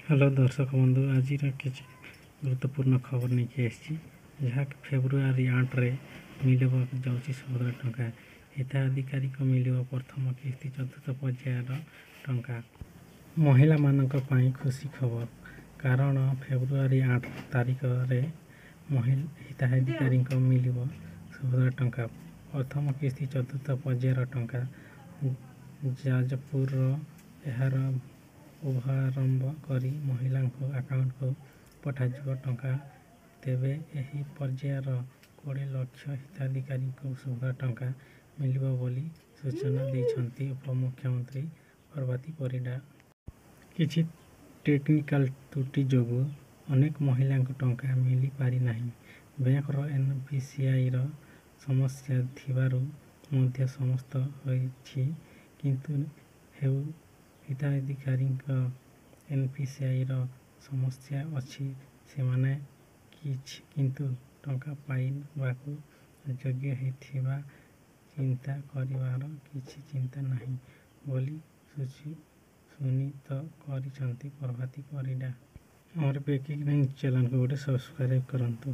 Hello दर्शक बंधु आज किसी गुरुत्वपूर्ण खबर नहीं जहाँ फेब्रुआरी 8 रे मिल जाऊँगी 17 टंका हिताधिकारी को मिल प्रथम किस्ती चतुर्थ पर्यायर टंका। महिला मानक पाई खुशी खबर कारण फेब्रुआरी 8 तारिख रे हिताधिकारी को मिल 17 टंका प्रथम किस्ती चतुर्थ पर्यायर टंका। जाजपुर यार शुभारंभ करी महिला अकाउंट को पठाଯିव टंका। तेबे एही पर्यायर 20 लाख हिताधिकारी को 17 टंका मिलिबो बोली सूचना दैछंती उपमुख्यमंत्री प्रभाती परिडा। किछि टेक्निकल त्रुटि जोगु अनेक महिला टंका मिली पारि नाही। बैंक रो एनपीसीआई रो समस्या थिबारु मध्य समस्त होइछि किंतु हेउ हिताधिकारी एनपीसीआई रो समस्या अछि सेमाने किंतु टंका पाइबाकु योग्य हेथिबा चिंता करिवार किछि चिंता नाही बोली सुनित करिसंती प्रभाती परिडा। हमर ब्रेकिंग न्यूज चैनल को गोटे सब्सक्राइब करंतु।